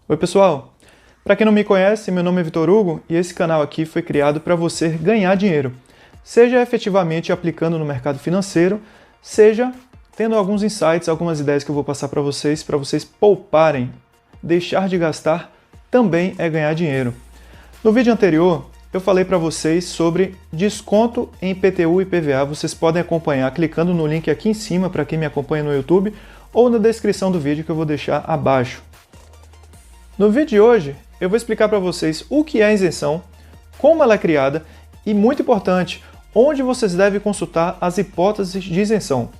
Oi pessoal, para quem não me conhece, meu nome é Vitor Hugo e esse canal aqui foi criado para você ganhar dinheiro, seja efetivamente aplicando no mercado financeiro, seja tendo alguns insights, algumas ideias que eu vou passar para vocês pouparem. Deixar de gastar também é ganhar dinheiro. No vídeo anterior, eu falei para vocês sobre desconto em IPTU e IPVA. Vocês podem acompanhar clicando no link aqui em cima para quem me acompanha no YouTube ou na descrição do vídeo que eu vou deixar abaixo. No vídeo de hoje, eu vou explicar para vocês o que é a isenção, como ela é criada e, muito importante, onde vocês devem consultar as hipóteses de isenção.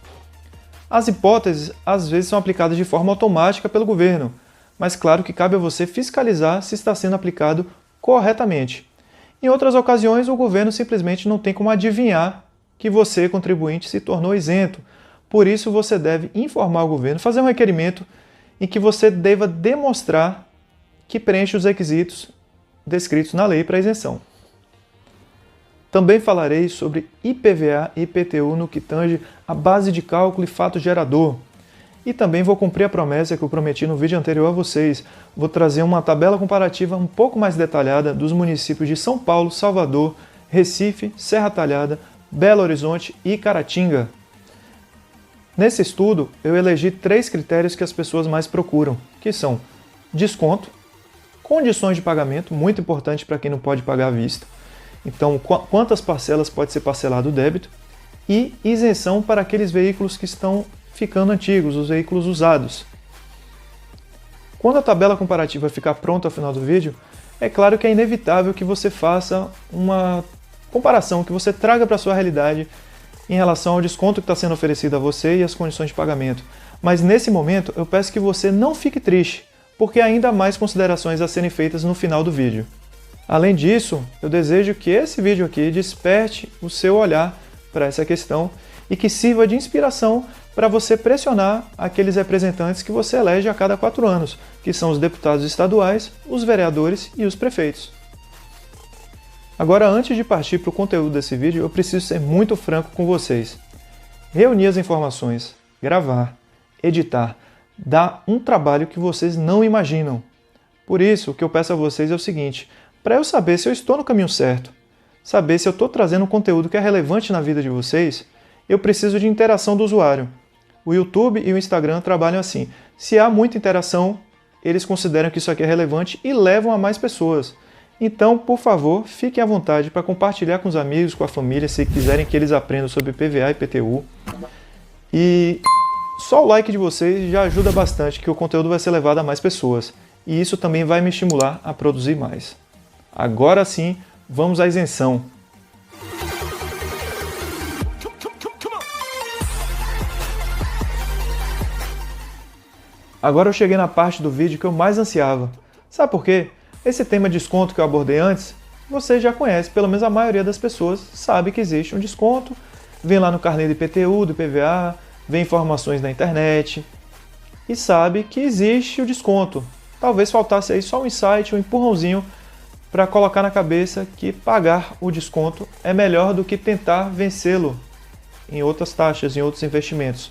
As hipóteses, às vezes, são aplicadas de forma automática pelo governo, mas claro que cabe a você fiscalizar se está sendo aplicado corretamente. Em outras ocasiões, o governo simplesmente não tem como adivinhar que você, contribuinte, se tornou isento. Por isso, você deve informar o governo, fazer um requerimento em que você deva demonstrar que preenche os requisitos descritos na lei para isenção. Também falarei sobre IPVA e IPTU no que tange a base de cálculo e fato gerador. E também vou cumprir a promessa que eu prometi no vídeo anterior a vocês. Vou trazer uma tabela comparativa um pouco mais detalhada dos municípios de São Paulo, Salvador, Recife, Serra Talhada, Belo Horizonte e Caratinga. Nesse estudo, eu elegi 3 critérios que as pessoas mais procuram, que são desconto, condições de pagamento, muito importante para quem não pode pagar à vista. Então, quantas parcelas pode ser parcelado o débito? E isenção para aqueles veículos que estão ficando antigos, os veículos usados. Quando a tabela comparativa ficar pronta ao final do vídeo, é claro que é inevitável que você faça uma comparação, que você traga para a sua realidade em relação ao desconto que está sendo oferecido a você e as condições de pagamento. Mas nesse momento, eu peço que você não fique triste, porque há ainda mais considerações a serem feitas no final do vídeo. Além disso, eu desejo que esse vídeo aqui desperte o seu olhar para essa questão e que sirva de inspiração para você pressionar aqueles representantes que você elege a cada 4 anos, que são os deputados estaduais, os vereadores e os prefeitos. Agora, antes de partir para o conteúdo desse vídeo, eu preciso ser muito franco com vocês. Reunir as informações, gravar, editar, dá um trabalho que vocês não imaginam. Por isso, o que eu peço a vocês é o seguinte: para eu saber se eu estou no caminho certo, saber se eu estou trazendo um conteúdo que é relevante na vida de vocês, eu preciso de interação do usuário. O YouTube e o Instagram trabalham assim. Se há muita interação, eles consideram que isso aqui é relevante e levam a mais pessoas. Então, por favor, fiquem à vontade para compartilhar com os amigos, com a família, se quiserem que eles aprendam sobre PVA e PTU. E só o like de vocês já ajuda bastante, que o conteúdo vai ser levado a mais pessoas. E isso também vai me estimular a produzir mais. Agora sim, vamos à isenção. Agora eu cheguei na parte do vídeo que eu mais ansiava. Sabe por quê? Esse tema de desconto que eu abordei antes, você já conhece, pelo menos a maioria das pessoas sabe que existe um desconto, vem lá no carnê do IPTU, do IPVA, vê informações na internet e sabe que existe o desconto. Talvez faltasse aí só um insight, um empurrãozinho para colocar na cabeça que pagar o desconto é melhor do que tentar vencê-lo em outras taxas, em outros investimentos.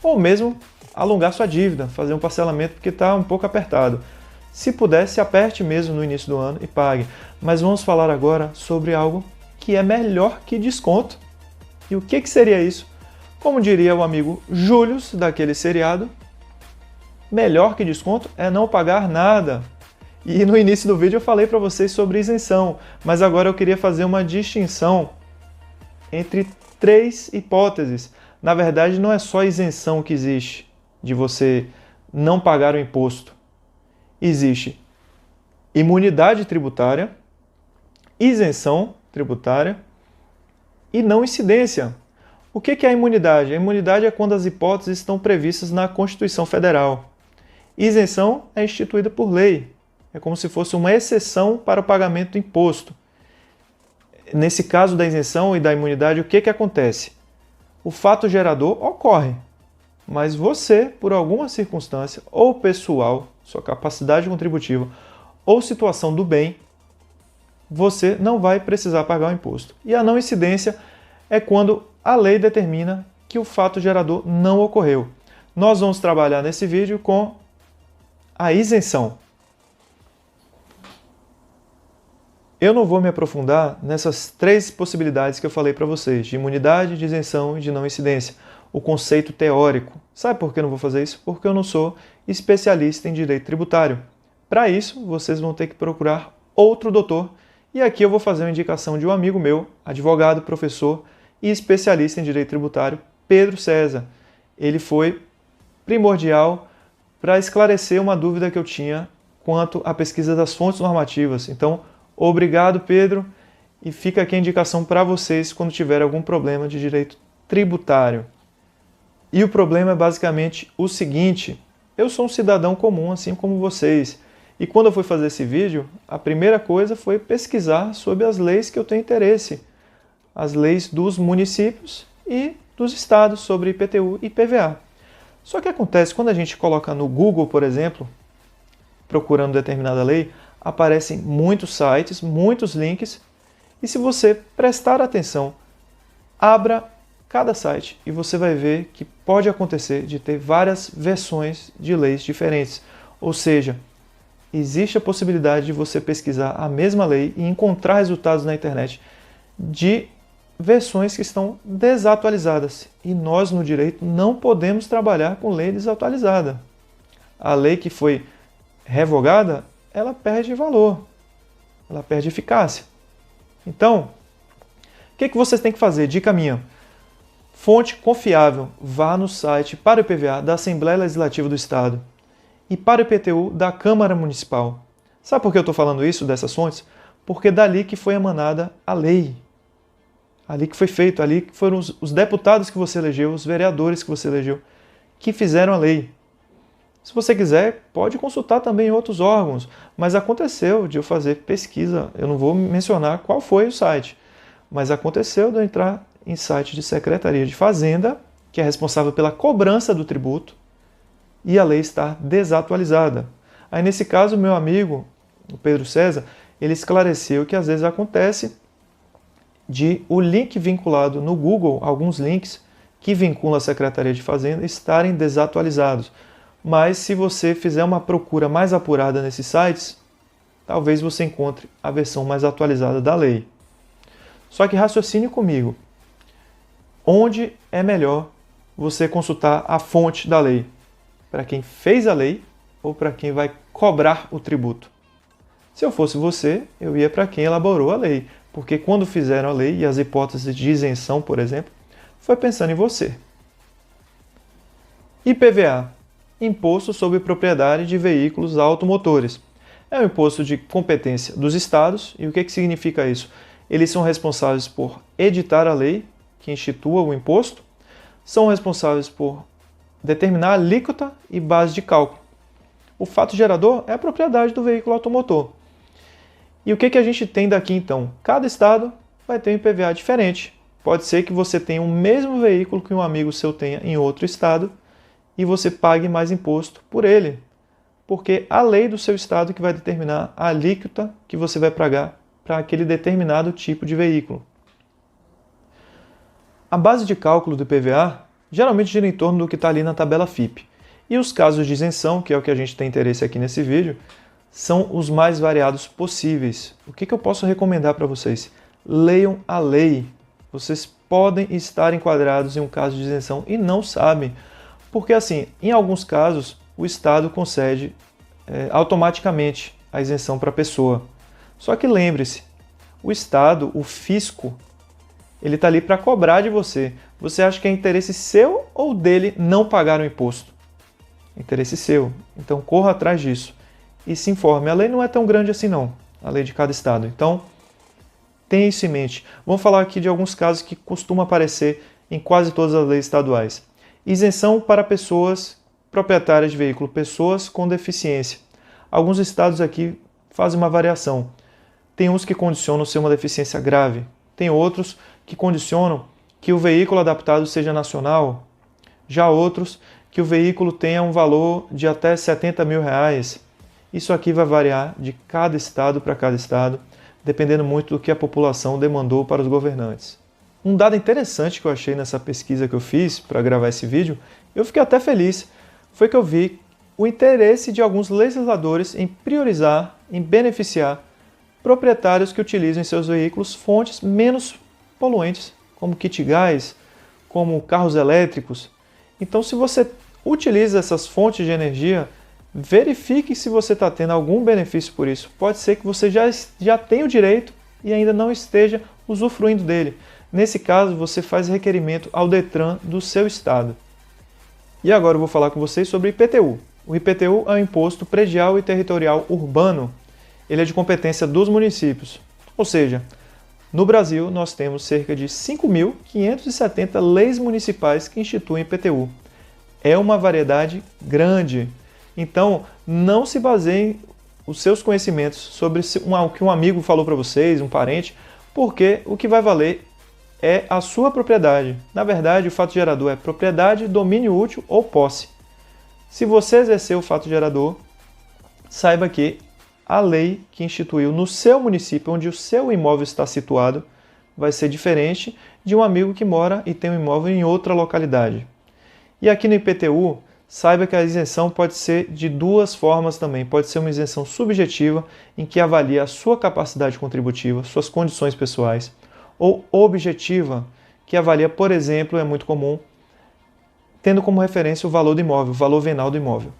Ou mesmo alongar sua dívida, fazer um parcelamento porque está um pouco apertado. Se puder, se aperte mesmo no início do ano e pague. Mas vamos falar agora sobre algo que é melhor que desconto. E o que seria isso? Como diria o amigo Július, daquele seriado, melhor que desconto é não pagar nada. E no início do vídeo eu falei para vocês sobre isenção, mas agora eu queria fazer uma distinção entre 3 hipóteses. Na verdade, não é só isenção que existe de você não pagar o imposto. Existe imunidade tributária, isenção tributária e não incidência. O que é a imunidade? A imunidade é quando as hipóteses estão previstas na Constituição Federal. Isenção é instituída por lei. É como se fosse uma exceção para o pagamento do imposto. Nesse caso da isenção e da imunidade, o que acontece? O fato gerador ocorre, mas você, por alguma circunstância, ou pessoal, sua capacidade contributiva, ou situação do bem, você não vai precisar pagar o imposto. E a não incidência é quando a lei determina que o fato gerador não ocorreu. Nós vamos trabalhar nesse vídeo com a isenção. Eu não vou me aprofundar nessas 3 possibilidades que eu falei para vocês, de imunidade, de isenção e de não incidência, o conceito teórico. Sabe por que eu não vou fazer isso? Porque eu não sou especialista em direito tributário. Para isso, vocês vão ter que procurar outro doutor, e aqui eu vou fazer uma indicação de um amigo meu, advogado, professor e especialista em direito tributário, Pedro César. Ele foi primordial para esclarecer uma dúvida que eu tinha quanto à pesquisa das fontes normativas. Então, obrigado, Pedro, e fica aqui a indicação para vocês quando tiver algum problema de direito tributário. E o problema é basicamente o seguinte: eu sou um cidadão comum, assim como vocês, e quando eu fui fazer esse vídeo, a primeira coisa foi pesquisar sobre as leis que eu tenho interesse, as leis dos municípios e dos estados sobre IPTU e IPVA. Só que acontece, quando a gente coloca no Google, por exemplo, procurando determinada lei, aparecem muitos sites, muitos links, e se você prestar atenção, abra cada site e você vai ver que pode acontecer de ter várias versões de leis diferentes. Ou seja, existe a possibilidade de você pesquisar a mesma lei e encontrar resultados na internet de versões que estão desatualizadas. E nós, no direito, não podemos trabalhar com lei desatualizada. A lei que foi revogada, ela perde valor, ela perde eficácia. Então, o que vocês têm que fazer? Dica minha: fonte confiável, vá no site para o IPVA da Assembleia Legislativa do Estado e para o IPTU da Câmara Municipal. Sabe por que eu estou falando isso, dessas fontes? Porque é dali que foi emanada a lei. Ali que foi feito, ali que foram os deputados que você elegeu, os vereadores que você elegeu, que fizeram a lei. Se você quiser, pode consultar também outros órgãos, mas aconteceu de eu fazer pesquisa, eu não vou mencionar qual foi o site, mas aconteceu de eu entrar em site de Secretaria de Fazenda, que é responsável pela cobrança do tributo, e a lei estar desatualizada. Aí nesse caso, meu amigo, o Pedro César, ele esclareceu que às vezes acontece de o link vinculado no Google, alguns links que vinculam a Secretaria de Fazenda, estarem desatualizados. Mas se você fizer uma procura mais apurada nesses sites, talvez você encontre a versão mais atualizada da lei. Só que raciocine comigo. Onde é melhor você consultar a fonte da lei? Para quem fez a lei ou para quem vai cobrar o tributo? Se eu fosse você, eu ia para quem elaborou a lei, porque quando fizeram a lei e as hipóteses de isenção, por exemplo, foi pensando em você. IPVA, Imposto sobre Propriedade de Veículos Automotores. É um imposto de competência dos estados, e o que significa isso? Eles são responsáveis por editar a lei que institua o imposto, são responsáveis por determinar a alíquota e base de cálculo. O fato gerador é a propriedade do veículo automotor. E o que a gente tem daqui então? Cada estado vai ter um IPVA diferente. Pode ser que você tenha o mesmo veículo que um amigo seu tenha em outro estado e você pague mais imposto por ele, porque a lei do seu estado que vai determinar a alíquota que você vai pagar para aquele determinado tipo de veículo. A base de cálculo do IPVA geralmente gira em torno do que está ali na tabela FIPE. E os casos de isenção, que é o que a gente tem interesse aqui nesse vídeo, são os mais variados possíveis. O que eu posso recomendar para vocês? Leiam a lei. Vocês podem estar enquadrados em um caso de isenção e não sabem. Porque, assim, em alguns casos, o Estado concede automaticamente a isenção para a pessoa. Só que lembre-se, o Estado, o fisco, ele está ali para cobrar de você. Você acha que é interesse seu ou dele não pagar o imposto? Interesse seu. Então, corra atrás disso e se informe. A lei não é tão grande assim, não. A lei de cada estado. Então, tenha isso em mente. Vamos falar aqui de alguns casos que costumam aparecer em quase todas as leis estaduais. Isenção para pessoas proprietárias de veículo, pessoas com deficiência. Alguns estados aqui fazem uma variação. Tem uns que condicionam ser uma deficiência grave. Tem outros que condicionam que o veículo adaptado seja nacional. Já outros que o veículo tenha um valor de até R$70 mil. Isso aqui vai variar de cada estado para cada estado, dependendo muito do que a população demandou para os governantes. Um dado interessante que eu achei nessa pesquisa que eu fiz para gravar esse vídeo, eu fiquei até feliz, foi que eu vi o interesse de alguns legisladores em priorizar, em beneficiar proprietários que utilizam em seus veículos fontes menos poluentes, como kit gás, como carros elétricos. Então, se você utiliza essas fontes de energia, verifique se você está tendo algum benefício por isso. Pode ser que você já tenha o direito e ainda não esteja usufruindo dele. Nesse caso, você faz requerimento ao Detran do seu estado. E agora eu vou falar com vocês sobre o IPTU. O IPTU é o Imposto Predial e Territorial Urbano. Ele é de competência dos municípios. Ou seja, no Brasil nós temos cerca de 5.570 leis municipais que instituem IPTU. É uma variedade grande. Então, não se baseiem os seus conhecimentos sobre o que um amigo falou para vocês, um parente, porque o que vai valer é a sua propriedade. Na verdade, o fato gerador é propriedade, domínio útil ou posse. Se você exercer o fato gerador, saiba que a lei que instituiu no seu município, onde o seu imóvel está situado, vai ser diferente de um amigo que mora e tem um imóvel em outra localidade. E aqui no IPTU, saiba que a isenção pode ser de duas formas também. Pode ser uma isenção subjetiva, em que avalia a sua capacidade contributiva, suas condições pessoais, ou objetiva, que avalia, por exemplo, é muito comum, tendo como referência o valor do imóvel, o valor venal do imóvel.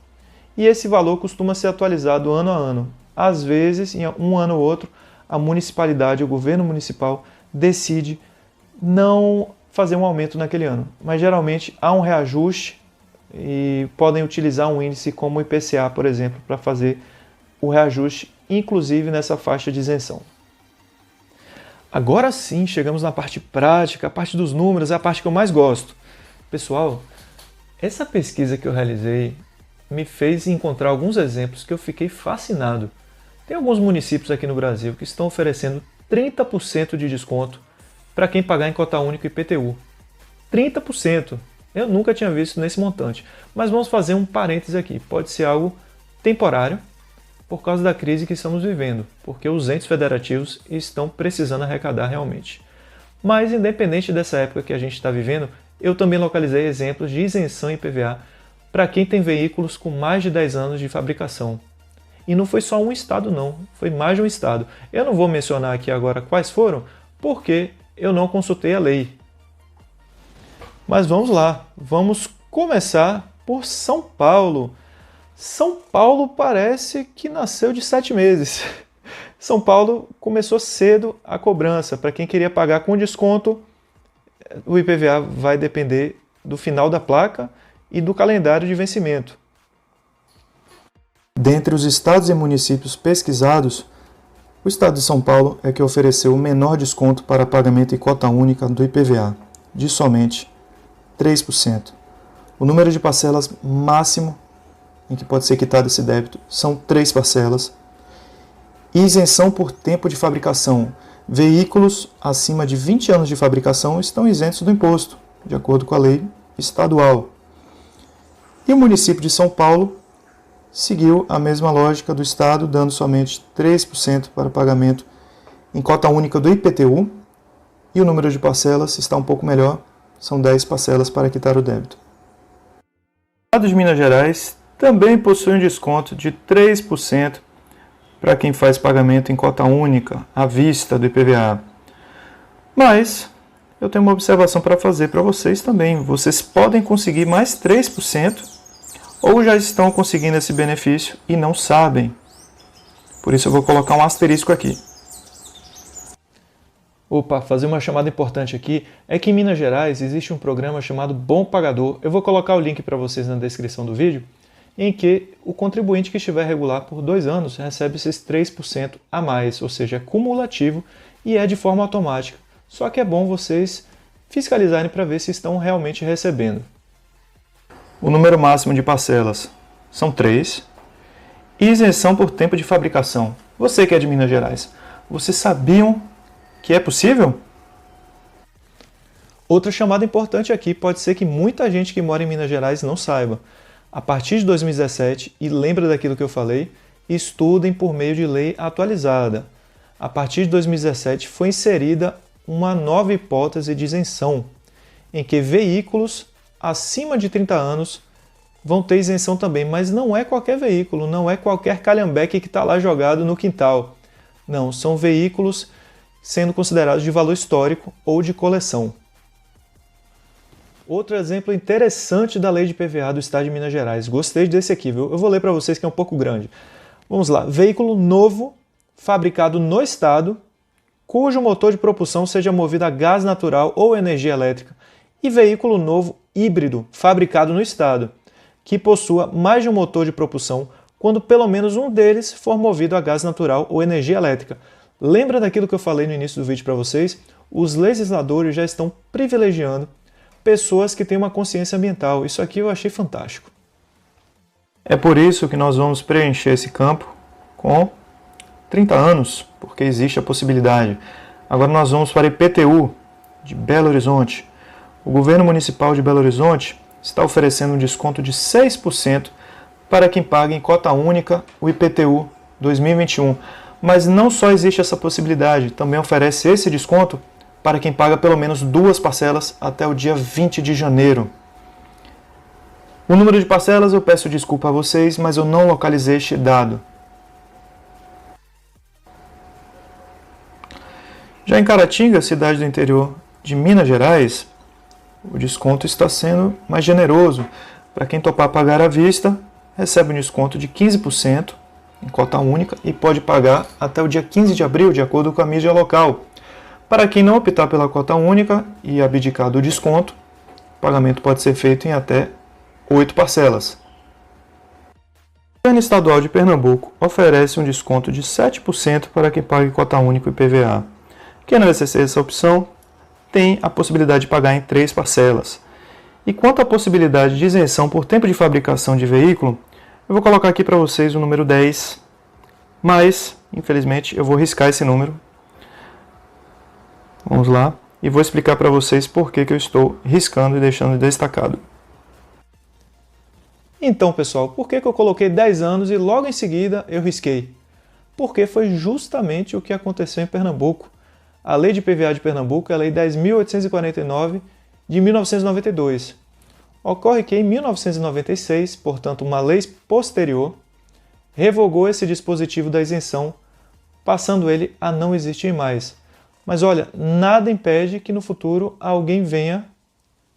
E esse valor costuma ser atualizado ano a ano. Às vezes, em um ano ou outro, a municipalidade, o governo municipal, decide não fazer um aumento naquele ano. Mas geralmente há um reajuste e podem utilizar um índice como o IPCA, por exemplo, para fazer o reajuste, inclusive nessa faixa de isenção. Agora sim, chegamos na parte prática, a parte dos números, é a parte que eu mais gosto. Pessoal, essa pesquisa que eu realizei me fez encontrar alguns exemplos que eu fiquei fascinado. Tem alguns municípios aqui no Brasil que estão oferecendo 30% de desconto para quem pagar em cota única IPTU. 30%! Eu nunca tinha visto nesse montante. Mas vamos fazer um parêntese aqui. Pode ser algo temporário por causa da crise que estamos vivendo, porque os entes federativos estão precisando arrecadar realmente. Mas independente dessa época que a gente está vivendo, eu também localizei exemplos de isenção em IPVA para quem tem veículos com mais de 10 anos de fabricação. E não foi só um estado não, foi mais de um estado. Eu não vou mencionar aqui agora quais foram, porque eu não consultei a lei. Mas vamos lá, vamos começar por São Paulo. São Paulo parece que nasceu de 7 meses. São Paulo começou cedo a cobrança. Para quem queria pagar com desconto, o IPVA vai depender do final da placa e do calendário de vencimento. Dentre os estados e municípios pesquisados, o estado de São Paulo é que ofereceu o menor desconto para pagamento em cota única do IPVA, de somente 3%. O número de parcelas máximo em que pode ser quitado esse débito são 3 parcelas. Isenção por tempo de fabricação. Veículos acima de 20 anos de fabricação estão isentos do imposto, de acordo com a lei estadual. E o município de São Paulo seguiu a mesma lógica do estado, dando somente 3% para pagamento em cota única do IPTU, e o número de parcelas está um pouco melhor, são 10 parcelas para quitar o débito. O estado de Minas Gerais também possui um desconto de 3% para quem faz pagamento em cota única, à vista do IPVA. Mas eu tenho uma observação para fazer para vocês também. Vocês podem conseguir mais 3% ou já estão conseguindo esse benefício e não sabem. Por isso eu vou colocar um asterisco aqui. Opa, fazer uma chamada importante aqui é que em Minas Gerais existe um programa chamado Bom Pagador. Eu vou colocar o link para vocês na descrição do vídeo, em que o contribuinte que estiver regular por 2 anos recebe esses 3% a mais, ou seja, é cumulativo e é de forma automática. Só que é bom vocês fiscalizarem para ver se estão realmente recebendo. O número máximo de parcelas são 3. Isenção por tempo de fabricação. Você que é de Minas Gerais, vocês sabiam que é possível? Outra chamada importante aqui pode ser que muita gente que mora em Minas Gerais não saiba. A partir de 2017, e lembra daquilo que eu falei, estudem por meio de lei atualizada. A partir de 2017 foi inserida uma nova hipótese de isenção, em que veículos acima de 30 anos vão ter isenção também, mas não é qualquer veículo, não é qualquer calhambeque que está lá jogado no quintal. Não, são veículos sendo considerados de valor histórico ou de coleção. Outro exemplo interessante da lei de PVA do Estado de Minas Gerais. Gostei desse aqui, viu? Eu vou ler para vocês que é um pouco grande. Vamos lá. Veículo novo, fabricado no Estado, cujo motor de propulsão seja movido a gás natural ou energia elétrica. E veículo novo híbrido, fabricado no Estado, que possua mais de um motor de propulsão, quando pelo menos um deles for movido a gás natural ou energia elétrica. Lembra daquilo que eu falei no início do vídeo para vocês? Os legisladores já estão privilegiando pessoas que têm uma consciência ambiental. Isso aqui eu achei fantástico. É por isso que nós vamos preencher esse campo com 30 anos, porque existe a possibilidade. Agora nós vamos para a IPTU de Belo Horizonte. O governo municipal de Belo Horizonte está oferecendo um desconto de 6% para quem paga em cota única o IPTU 2021. Mas não só existe essa possibilidade, também oferece esse desconto para quem paga pelo menos 2 parcelas até o dia 20 de janeiro. O número de parcelas eu peço desculpa a vocês, mas eu não localizei este dado. Já em Caratinga, cidade do interior de Minas Gerais, o desconto está sendo mais generoso. Para quem topar pagar à vista, recebe um desconto de 15% em cota única e pode pagar até o dia 15 de abril, de acordo com a mídia local. Para quem não optar pela cota única e abdicar do desconto, o pagamento pode ser feito em até 8 parcelas. O governo estadual de Pernambuco oferece um desconto de 7% para quem pague cota única e PVA. Quem não exercer essa opção tem a possibilidade de pagar em 3 parcelas. E quanto à possibilidade de isenção por tempo de fabricação de veículo, eu vou colocar aqui para vocês o número 10, mas, infelizmente, eu vou riscar esse número. Vamos lá, e vou explicar para vocês por que eu estou riscando e deixando destacado. Então, pessoal, por que eu coloquei 10 anos e logo em seguida eu risquei? Porque foi justamente o que aconteceu em Pernambuco. A Lei de PVA de Pernambuco é a Lei 10.849 de 1992. Ocorre que em 1996, portanto uma lei posterior, revogou esse dispositivo da isenção, passando ele a não existir mais. Mas olha, nada impede que no futuro alguém venha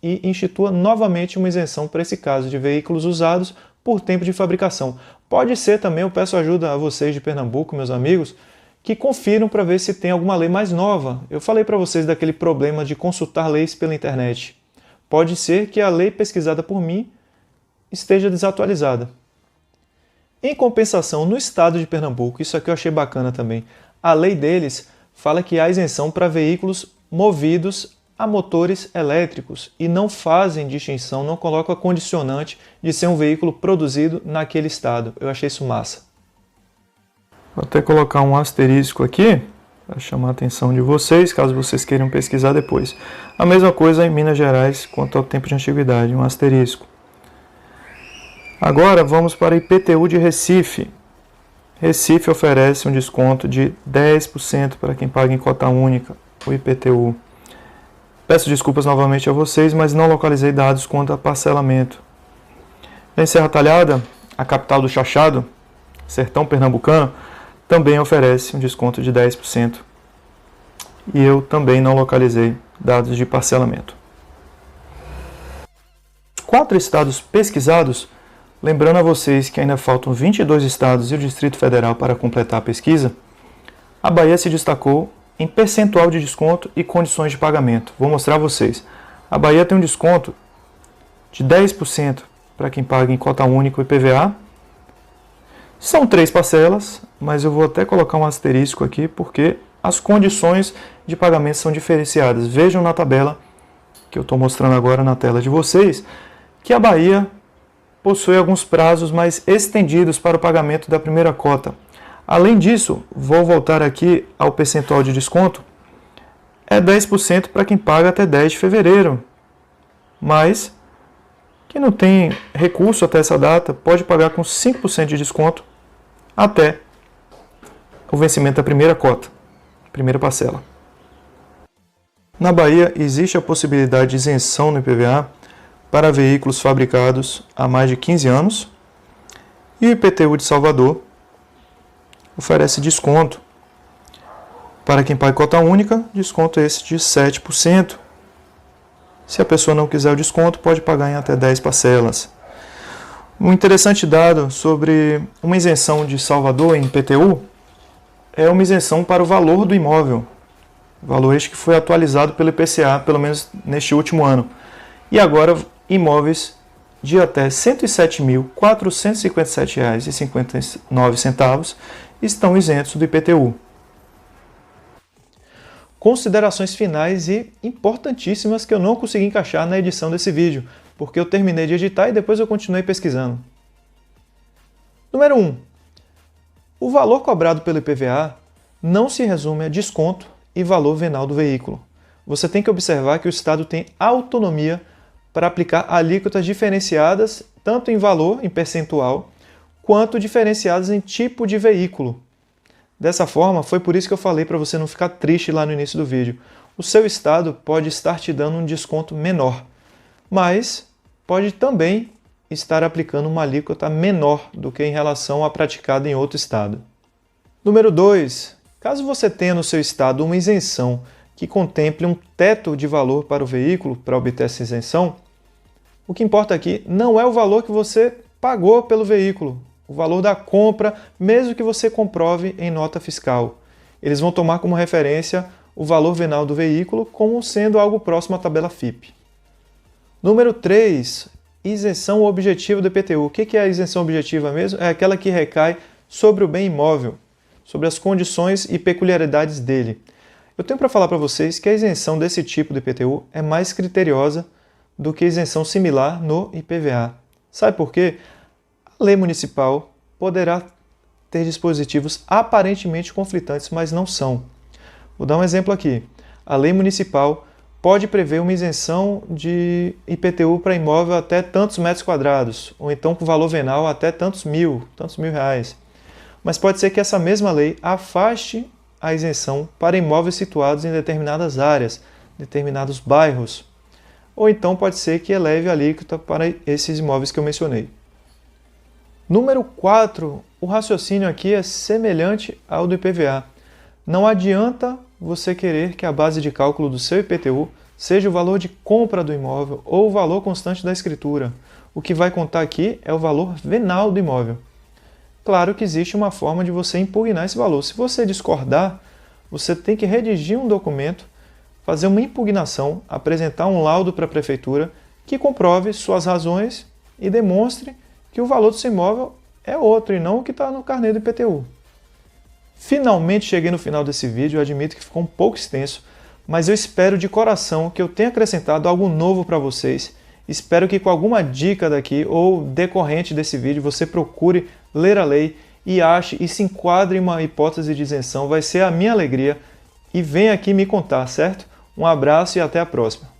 e institua novamente uma isenção para esse caso de veículos usados por tempo de fabricação. Pode ser também, eu peço ajuda a vocês de Pernambuco, meus amigos, que confiram para ver se tem alguma lei mais nova. Eu falei para vocês daquele problema de consultar leis pela internet. Pode ser que a lei pesquisada por mim esteja desatualizada. Em compensação, no estado de Pernambuco, isso aqui eu achei bacana também, a lei deles fala que há isenção para veículos movidos a motores elétricos e não fazem distinção, não colocam a condicionante de ser um veículo produzido naquele estado. Eu achei isso massa. Vou até colocar um asterisco aqui para chamar a atenção de vocês, caso vocês queiram pesquisar depois. A mesma coisa em Minas Gerais quanto ao tempo de antiguidade, um asterisco. Agora vamos para a IPTU de Recife. Recife oferece um desconto de 10% para quem paga em cota única, o IPTU. Peço desculpas novamente a vocês, mas não localizei dados quanto a parcelamento. Em Serra Talhada, a capital do Chachado, sertão pernambucano, também oferece um desconto de 10%. E eu também não localizei dados de parcelamento. Os 4 estados pesquisados, lembrando a vocês que ainda faltam 22 estados e o Distrito Federal para completar a pesquisa, a Bahia se destacou em percentual de desconto e condições de pagamento. Vou mostrar a vocês. A Bahia tem um desconto de 10% para quem paga em cota única e PVA. São 3 parcelas, mas eu vou até colocar um asterisco aqui porque as condições de pagamento são diferenciadas. Vejam na tabela que eu estou mostrando agora na tela de vocês que a Bahia possui alguns prazos mais estendidos para o pagamento da primeira cota. Além disso, vou voltar aqui ao percentual de desconto. É 10% para quem paga até 10 de fevereiro. Mas quem não tem recurso até essa data pode pagar com 5% de desconto até o vencimento da primeira cota, primeira parcela. Na Bahia existe a possibilidade de isenção no IPVA para veículos fabricados há mais de 15 anos e o IPTU de Salvador oferece desconto Para quem paga cota única, desconto esse de 7%. Se a pessoa não quiser o desconto, pode pagar em até 10 parcelas. Um interessante dado sobre uma isenção de Salvador em IPTU é uma isenção para o valor do imóvel. Valor este que foi atualizado pelo IPCA, pelo menos neste último ano. E agora, imóveis de até R$ 107.457,59 estão isentos do IPTU. Considerações finais e importantíssimas que eu não consegui encaixar na edição desse vídeo, porque eu terminei de editar e depois eu continuei pesquisando. Número 1. O valor cobrado pelo IPVA não se resume a desconto e valor venal do veículo. Você tem que observar que o Estado tem autonomia para aplicar alíquotas diferenciadas, tanto em valor, em percentual, quanto diferenciadas em tipo de veículo. Dessa forma, foi por isso que eu falei para você não ficar triste lá no início do vídeo. O seu Estado pode estar te dando um desconto menor, mas pode também estar aplicando uma alíquota menor do que em relação à praticada em outro Estado. Número 2. Caso você tenha no seu Estado uma isenção que contemple um teto de valor para o veículo para obter essa isenção, o que importa aqui não é o valor que você pagou pelo veículo, o valor da compra, mesmo que você comprove em nota fiscal. Eles vão tomar como referência o valor venal do veículo como sendo algo próximo à tabela FIPE. Número 3. Isenção objetiva do IPTU. O que é a isenção objetiva mesmo? É aquela que recai sobre o bem imóvel, sobre as condições e peculiaridades dele. Eu tenho para falar para vocês que a isenção desse tipo de IPTU é mais criteriosa do que a isenção similar no IPVA. Sabe por quê? A lei municipal poderá ter dispositivos aparentemente conflitantes, mas não são. Vou dar um exemplo aqui. A lei municipal pode prever uma isenção de IPTU para imóvel até tantos metros quadrados, ou então com valor venal até tantos mil reais. Mas pode ser que essa mesma lei afaste a isenção para imóveis situados em determinadas áreas, determinados bairros. Ou então pode ser que eleve a alíquota para esses imóveis que eu mencionei. Número 4. O raciocínio aqui é semelhante ao do IPVA. Não adianta você querer que a base de cálculo do seu IPTU seja o valor de compra do imóvel ou o valor constante da escritura. O que vai contar aqui é o valor venal do imóvel. Claro que existe uma forma de você impugnar esse valor. Se você discordar, você tem que redigir um documento, fazer uma impugnação, apresentar um laudo para a prefeitura que comprove suas razões e demonstre que o valor do seu imóvel é outro e não o que está no carnê do IPTU. Finalmente cheguei no final desse vídeo, eu admito que ficou um pouco extenso, mas eu espero de coração que eu tenha acrescentado algo novo para vocês. Espero que com alguma dica daqui ou decorrente desse vídeo você procure ler a lei e ache e se enquadre em uma hipótese de isenção. Vai ser a minha alegria e venha aqui me contar, certo? Um abraço e até a próxima.